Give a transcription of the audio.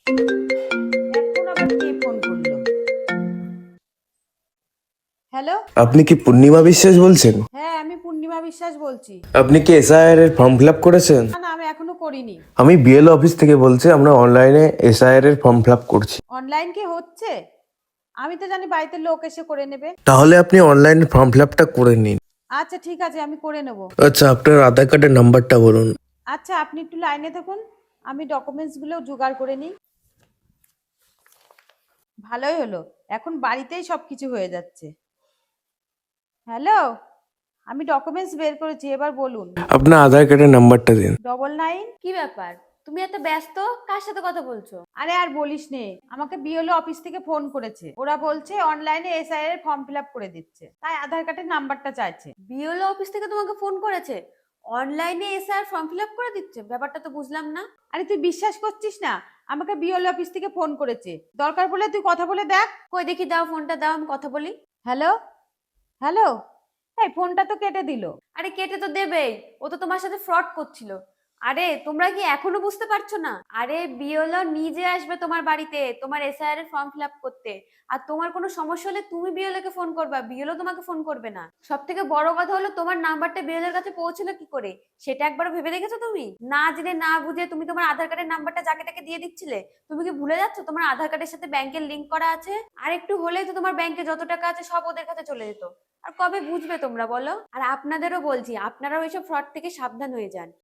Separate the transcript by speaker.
Speaker 1: এখন আবার কে ফোন করলো? হ্যালো।
Speaker 2: আপনি কি পূর্ণিমা বিশ্বাস বলছেন?
Speaker 1: হ্যাঁ, আমি পূর্ণিমা বিশ্বাস বলছি।
Speaker 2: আপনি কি এসআইআর এর ফর্ম ফিল আপ করেছেন?
Speaker 1: না না, আমি এখনো করিনি।
Speaker 2: আমি বিএলও অফিস থেকে বলছি, আমরা অনলাইনে এসআইআর এর ফর্ম ফিল আপ করছি।
Speaker 1: অনলাইন কি হচ্ছে? আমি তো জানি বাড়িতে লোক এসে করে নেবে।
Speaker 2: তাহলে আপনি অনলাইনে ফর্ম ফিল আপটা করে নিন।
Speaker 1: আচ্ছা ঠিক আছে, আমি করে নেব।
Speaker 2: আচ্ছা, আপনার আধার কার্ডের নাম্বারটা বলুন।
Speaker 1: আচ্ছা, আপনি একটু লাইনে থাকুন, আমি ডকুমেন্টসগুলো জোগাড় করে নিই। ভালোই হলো, এখন বাড়িতেই সবকিছু হয়ে যাচ্ছে। হ্যালো, আমি ডকুমেন্টস বের করেছি, এবার বলুন।
Speaker 2: আপনার আধার কার্ডের নাম্বারটা দিন।
Speaker 1: 99।
Speaker 3: কি ব্যাপার? তুমি এত ব্যস্ত, কার সাথে কথা বলছো?
Speaker 1: আরে আর বলিস নে, আমাকে বিএলও অফিস থেকে ফোন করেছে। ওরা বলছে অনলাইনে এসআইআর এর ফর্ম ফিল আপ করে দিচ্ছে, তাই আধার কার্ডের নাম্বারটা চাইছে।
Speaker 3: বিএলও অফিস থেকে তোমাকে ফোন করেছে? অনলাইনে এসআর ফর্ম ফিল আপ করে দিচ্ছে? ব্যাপারটা তো বুঝলাম না।
Speaker 1: আরে তুই বিশ্বাস করছিস না? আমাকে বিএলও অফিস থেকে ফোন করেছে, দরকার পড়লে তুই কথা বলে দেখ।
Speaker 3: কই দেখি, দাও ফোনটা, দাও, আমি কথা বলি।
Speaker 1: হ্যালো হ্যালো, এই ফোনটা তো কেটে দিল।
Speaker 3: আরে কেটে তো দেবেই, ও তো তোমার সাথে ফ্রড করছিল। আরে তোমরা কি এখনো বুঝতে পারছো না? আরে বিএলও নিজে আসবে তোমার বাড়িতে তোমার এসআইআর এর ফর্ম ফিল আপ করতে। আর তোমার কোনো সমস্যা হলে তুমি বিএলও কে ফোন করবা, বিএলও তোমাকে ফোন করবে না। সব থেকে বড় কথা হলো, তোমার নাম্বারটা বিএলও এর কাছে পৌঁছলো কি করে সেটা একবার ভেবে দেখেছো? তুমি না জেনে না বুঝে তুমি তোমার আধার কার্ডের নাম্বারটা যাকে তাকে দিয়ে দিচ্ছিলে। তুমি কি ভুলে যাচ্ছ তোমার আধার কার্ডের সাথে ব্যাংকের লিংক করা আছে? আর একটু হলেই তো তোমার ব্যাংকে যত টাকা আছে সব ওদের কাছে চলে যেত। আর কবে বুঝবে তোমরা বলো? আর আপনাদেরও বলছি, আপনারাও এইসব ফ্রড থেকে সাবধান হয়ে যান।